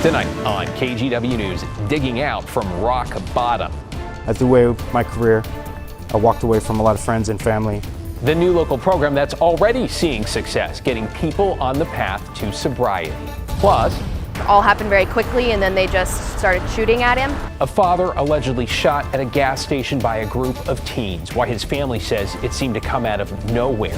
Tonight on KGW News, digging out from rock bottom. I threw away my career. I walked away from a lot of friends and family. The new local program that's already seeing success, getting people on the path to sobriety. Plus, all happened very quickly, and then they just started shooting at him. A father allegedly shot at a gas station by a group of teens. Why his family says it seemed to come out of nowhere.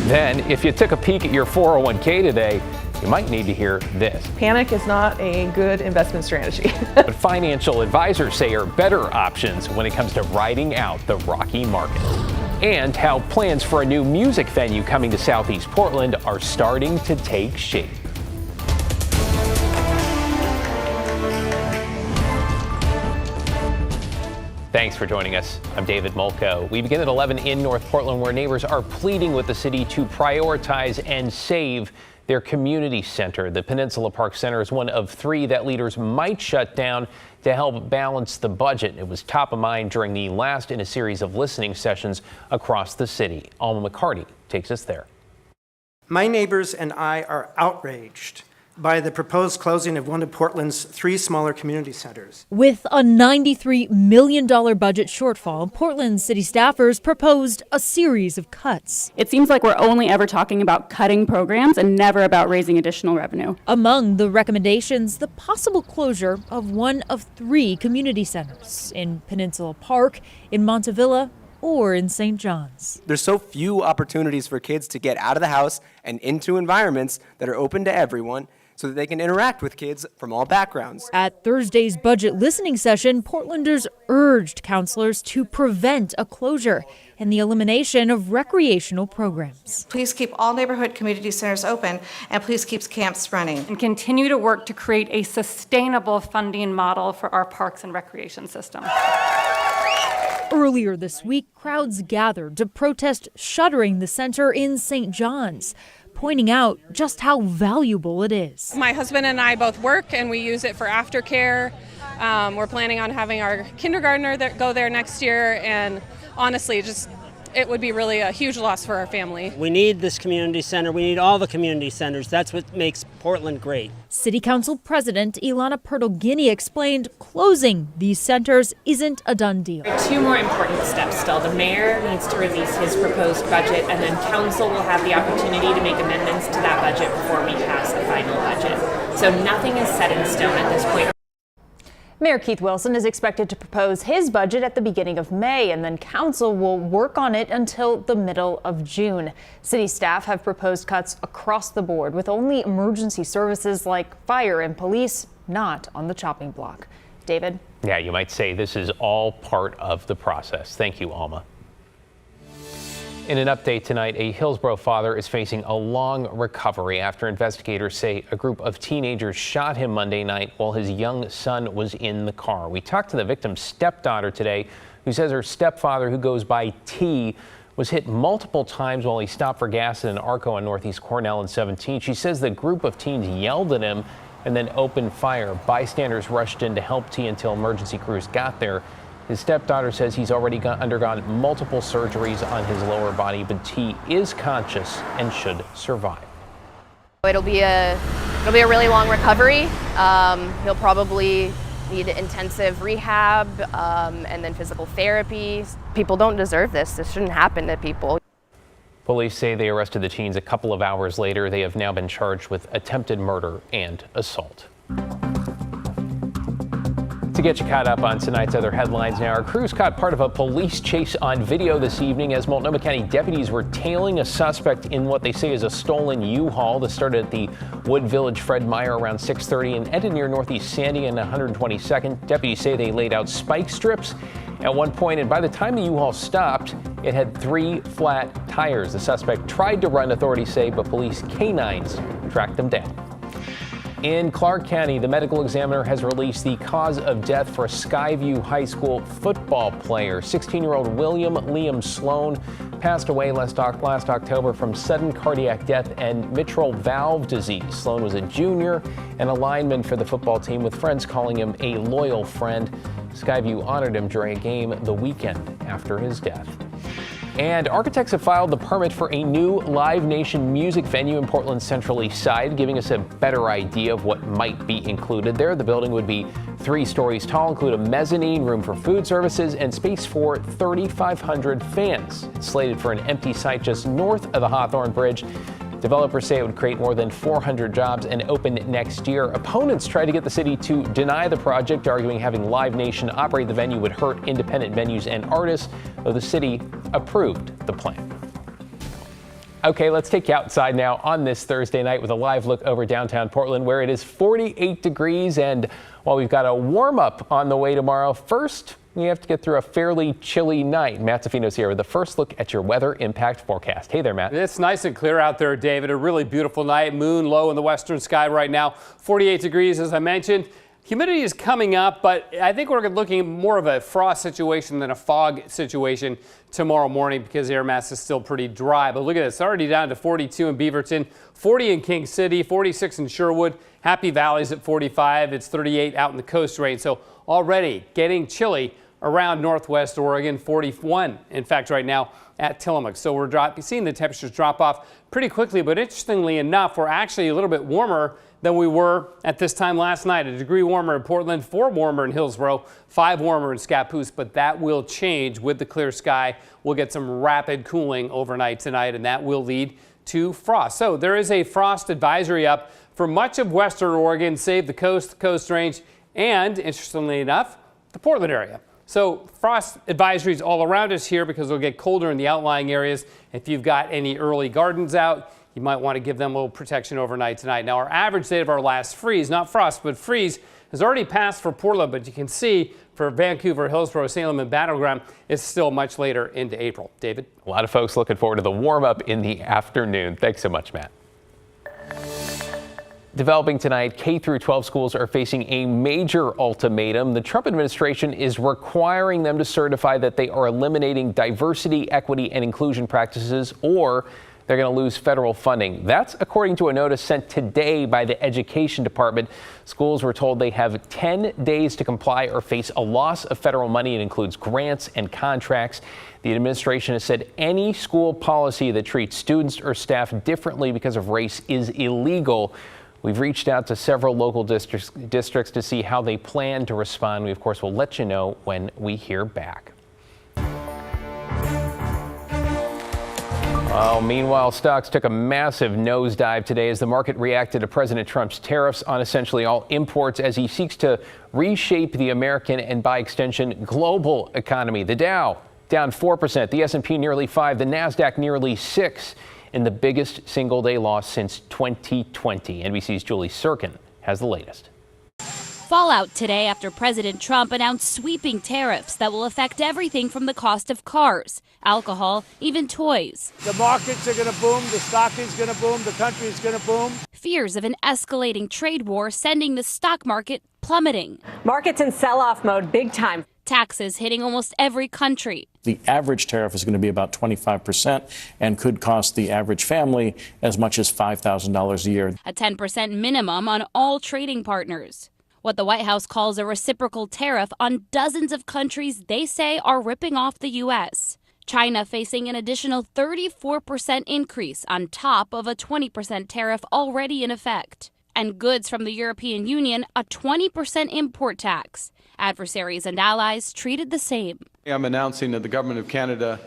Then, if you took a peek at your 401k today, you might need to hear this. Panic is not a good investment strategy. But financial advisors say are better options when it comes to riding out the rocky market. And how plans for a new music venue coming to Southeast Portland are starting to take shape. Thanks for joining us. I'm David Molko. We begin at 11 in North Portland, where neighbors are pleading with the city to prioritize and save their community center. The Peninsula Park Center is one of 3 that leaders might shut down to help balance the budget. It was top of mind during the last in a series of listening sessions across the city. Alma McCarty takes us there. My neighbors and I are outraged by the proposed closing of one of Portland's 3 smaller community centers. With a $93 million budget shortfall, Portland city staffers proposed a series of cuts. It seems like we're only ever talking about cutting programs and never about raising additional revenue. Among the recommendations, the possible closure of one of 3 community centers in Peninsula Park, in Montevilla, or in St. John's. There's so few opportunities for kids to get out of the house and into environments that are open to everyone, so that they can interact with kids from all backgrounds. At Thursday's budget listening session, Portlanders urged counselors to prevent a closure and the elimination of recreational programs. Please keep all neighborhood community centers open, and please keep camps running. And continue to work to create a sustainable funding model for our parks and recreation system. Earlier this week, crowds gathered to protest shuttering the center in St. John's, pointing out just how valuable it is. My husband and I both work, and we use it for aftercare. We're planning on having our kindergartner go there next year, and honestly, it would be really a huge loss for our family. We need this community center. We need all the community centers. That's what makes Portland great. City Council President Ilana Pertogini explained closing these centers isn't a done deal. There are 2 more important steps still. The mayor needs to release his proposed budget, and then council will have the opportunity to make amendments to that budget before we pass the final budget. So nothing is set in stone at this point. Mayor Keith Wilson is expected to propose his budget at the beginning of May, and then council will work on it until the middle of June. City staff have proposed cuts across the board, with only emergency services like fire and police not on the chopping block. David? Yeah, you might say this is all part of the process. Thank you, Alma. In an update tonight, a Hillsboro father is facing a long recovery after investigators say a group of teenagers shot him Monday night while his young son was in the car. We talked to the victim's stepdaughter today, who says her stepfather, who goes by T, was hit multiple times while he stopped for gas at an Arco on Northeast Cornell and 17. She says the group of teens yelled at him and then opened fire. Bystanders rushed in to help T until emergency crews got there. His stepdaughter says he's already undergone multiple surgeries on his lower body, but T is conscious and should survive. It'll be a really long recovery. He'll probably need intensive rehab and then physical therapy. People don't deserve this. This shouldn't happen to people. Police say they arrested the teens a couple of hours later. They have now been charged with attempted murder and assault. To get you caught up on tonight's other headlines now, our crews caught part of a police chase on video this evening as Multnomah County deputies were tailing a suspect in what they say is a stolen U-Haul that started at the Wood Village Fred Meyer around 6:30 and ended near Northeast Sandy and 122nd. Deputies say they laid out spike strips at one point, and by the time the U-Haul stopped, it had 3 flat tires. The suspect tried to run, authorities say, but police canines tracked them down. In Clark County, the medical examiner has released the cause of death for a Skyview High School football player. 16-year-old William Liam Sloan passed away last October from sudden cardiac death and mitral valve disease. Sloan was a junior and a lineman for the football team, with friends calling him a loyal friend. Skyview honored him during a game the weekend after his death. And architects have filed the permit for a new Live Nation music venue in Portland's Central East Side, giving us a better idea of what might be included there. The building would be 3 stories tall, include a mezzanine, room for food services, and space for 3,500 fans. It's slated for an empty site just north of the Hawthorne Bridge. Developers say it would create more than 400 jobs and open next year. Opponents try to get the city to deny the project, arguing having Live Nation operate the venue would hurt independent venues and artists, though the city approved the plan. Okay, let's take you outside now on this Thursday night with a live look over downtown Portland, where it is 48 degrees. And while we've got a warm up on the way tomorrow, first we have to get through a fairly chilly night. Matt Zafino's here with the first look at your weather impact forecast. Hey there, Matt. It's nice and clear out there, David. A really beautiful night. Moon low in the western sky right now. 48 degrees, as I mentioned. Humidity is coming up, but I think we're looking more of a frost situation than a fog situation tomorrow morning because the air mass is still pretty dry. But look at this, it's already down to 42 in Beaverton, 40 in King City, 46 in Sherwood, Happy Valley's at 45, it's 38 out in the Coast Range. So already getting chilly around Northwest Oregon, 41 in fact right now at Tillamook. So we're seeing the temperatures drop off pretty quickly, but interestingly enough, we're actually a little bit warmer than we were at this time last night. A degree warmer in Portland, 4 warmer in Hillsboro, 5 warmer in Scappoose, but that will change with the clear sky. We'll get some rapid cooling overnight tonight, and that will lead to frost. So there is a frost advisory up for much of western Oregon, save the Coast Range, and interestingly enough, the Portland area. So frost advisories all around us here because it'll get colder in the outlying areas. If you've got any early gardens out, you might want to give them a little protection overnight tonight. Now, our average date of our last freeze, not frost, but freeze, has already passed for Portland, but you can see for Vancouver, Hillsboro, Salem, and Battleground, it's still much later into April. David? A lot of folks looking forward to the warm up in the afternoon. Thanks so much, Matt. Developing tonight, K through 12 schools are facing a major ultimatum. The Trump administration is requiring them to certify that they are eliminating diversity, equity, and inclusion practices, or they're going to lose federal funding. That's according to a notice sent today by the Education Department. Schools were told they have 10 days to comply or face a loss of federal money. It includes grants and contracts. The administration has said any school policy that treats students or staff differently because of race is illegal. We've reached out to several local districts to see how they plan to respond. We, of course, will let you know when we hear back. Meanwhile, stocks took a massive nosedive today as the market reacted to President Trump's tariffs on essentially all imports as he seeks to reshape the American and, by extension, global economy. The Dow down 4%, the S&P nearly 5%, the NASDAQ nearly 6%. In the biggest single-day loss since 2020. NBC's Julie Sirkin has the latest. Fallout today after President Trump announced sweeping tariffs that will affect everything from the cost of cars, alcohol, even toys. The markets are going to boom, the stock is going to boom, the country is going to boom. Fears of an escalating trade war sending the stock market plummeting. Markets in sell-off mode big time. Taxes hitting almost every country. The average tariff is going to be about 25% and could cost the average family as much as $5,000 a year. A 10% minimum on all trading partners. What the White House calls a reciprocal tariff on dozens of countries they say are ripping off the U.S. China facing an additional 34% increase on top of a 20% tariff already in effect. And goods from the European Union, a 20% import tax. Adversaries and allies treated the same. I'm announcing that the government of Canada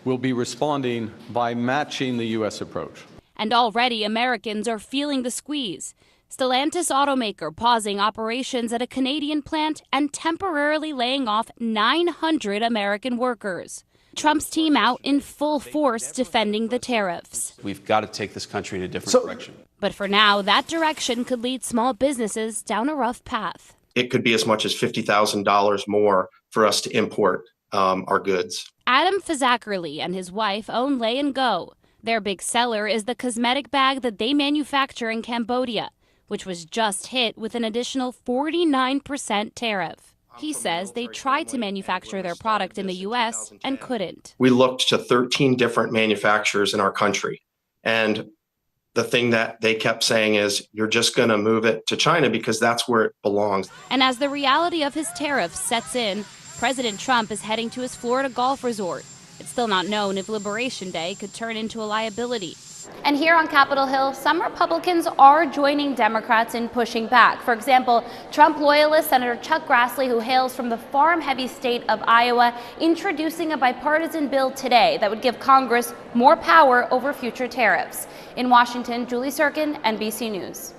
will be responding by matching the U.S. approach. And already Americans are feeling the squeeze. Stellantis automaker pausing operations at a Canadian plant and temporarily laying off 900 American workers. Trump's team out in full force defending the tariffs. We've got to take this country in a different direction. But for now, that direction could lead small businesses down a rough path. It could be as much as $50,000 more for us to import our goods. Adam Fazakerly and his wife own Lay & Go. Their big seller is the cosmetic bag that they manufacture in Cambodia, which was just hit with an additional 49% tariff. He says they tried to manufacture their product in the U.S. and couldn't. We looked to 13 different manufacturers in our country, and the thing that they kept saying is, you're just going to move it to China because that's where it belongs. And as the reality of his tariffs sets in, President Trump is heading to his Florida golf resort. It's still not known if Liberation Day could turn into a liability. And here on Capitol Hill, some Republicans are joining Democrats in pushing back. For example, Trump loyalist Senator Chuck Grassley, who hails from the farm-heavy state of Iowa, introducing a bipartisan bill today that would give Congress more power over future tariffs. In Washington, Julie Sirkin, NBC News.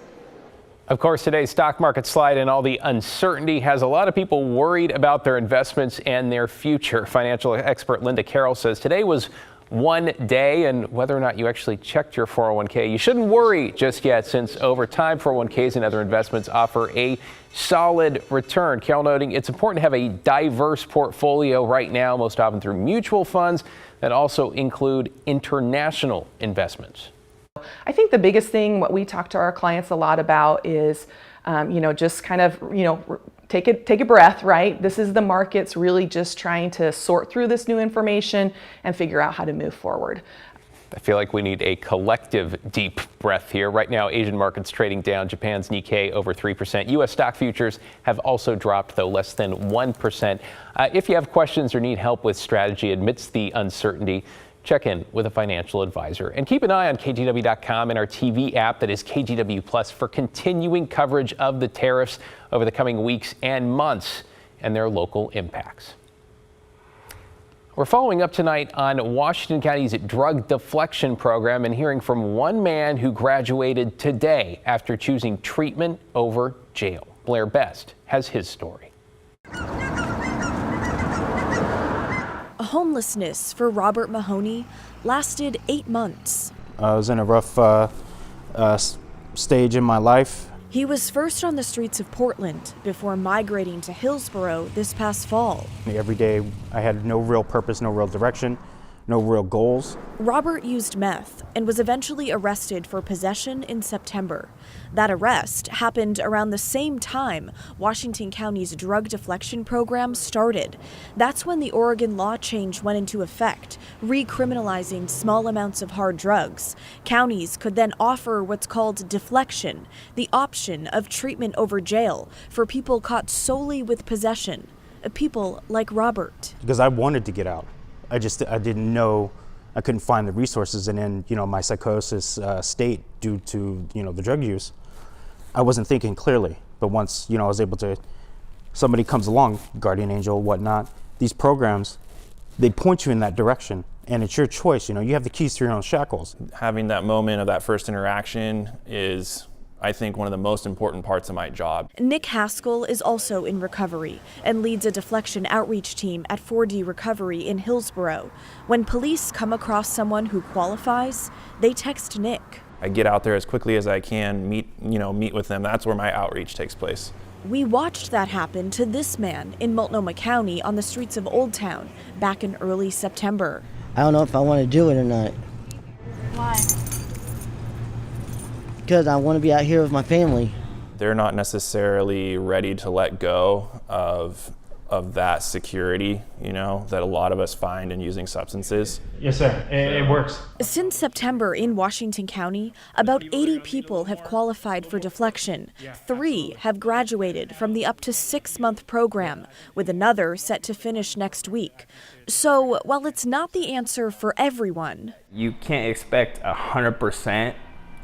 Of course, today's stock market slide and all the uncertainty has a lot of people worried about their investments and their future. Financial expert Linda Carroll says today was one day, and whether or not you actually checked your 401k, you shouldn't worry just yet, since over time 401ks and other investments offer a solid return. Carroll noting it's important to have a diverse portfolio right now, most often through mutual funds that also include international investments. I think the biggest thing, what we talk to our clients a lot about is, just kind of, take a breath, right? This is the markets really just trying to sort through this new information and figure out how to move forward. I feel like we need a collective deep breath here. Right now, Asian markets trading down. Japan's Nikkei over 3%. U.S. stock futures have also dropped, though less than 1%. If you have questions or need help with strategy amidst the uncertainty, check in with a financial advisor. And keep an eye on KGW.com and our TV app that is KGW Plus for continuing coverage of the tariffs over the coming weeks and months and their local impacts. We're following up tonight on Washington County's drug deflection program and hearing from one man who graduated today after choosing treatment over jail. Blair Best has his story. Homelessness for Robert Mahoney lasted 8 months. I was in a rough stage in my life. He was first on the streets of Portland before migrating to Hillsboro this past fall. Every day I had no real purpose, no real direction, no real goals. Robert used meth and was eventually arrested for possession in September. That arrest happened around the same time Washington County's drug deflection program started. That's when the Oregon law change went into effect, recriminalizing small amounts of hard drugs. Counties could then offer what's called deflection, the option of treatment over jail for people caught solely with possession, people like Robert. Because I wanted to get out. I didn't know, I couldn't find the resources, and in my psychosis state due to the drug use, I wasn't thinking clearly. But once I was able to, somebody comes along, guardian angel, whatnot. These programs, they point you in that direction, and it's your choice. You have the keys to your own shackles. Having that moment of that first interaction is, I think, one of the most important parts of my job. Nick Haskell is also in recovery and leads a deflection outreach team at 4D Recovery in Hillsboro. When police come across someone who qualifies, they text Nick. I get out there as quickly as I can, meet with them. That's where my outreach takes place. We watched that happen to this man in Multnomah County on the streets of Old Town back in early September. I don't know if I want to do it or not. Why? Because I want to be out here with my family. They're not necessarily ready to let go of that security, that a lot of us find in using substances. Yes, sir. It works. Since September in Washington County, about 80 people have qualified for deflection. 3 have graduated from the up to 6-month program, with another set to finish next week. So while it's not the answer for everyone, you can't expect 100%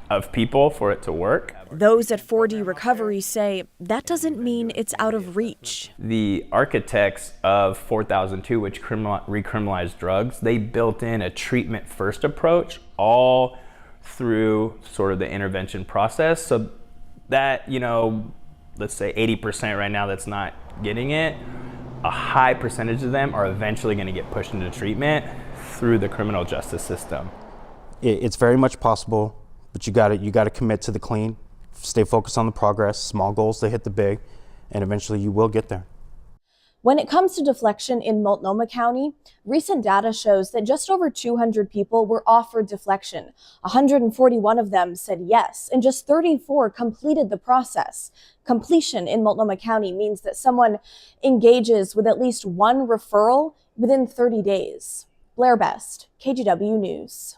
of people for it to work. Those at 4D Recovery say that doesn't mean it's out of reach. The architects of 4002, which recriminalized drugs, they built in a treatment-first approach all through sort of the intervention process. So that, let's say 80% right now that's not getting it, a high percentage of them are eventually going to get pushed into treatment through the criminal justice system. It's very much possible. But you got to commit to the clean, stay focused on the progress, small goals to hit the big, and eventually you will get there. When it comes to deflection in Multnomah County, recent data shows that just over 200 people were offered deflection. 141 of them said yes, and just 34 completed the process. Completion in Multnomah County means that someone engages with at least one referral within 30 days. Blair Best, KGW News.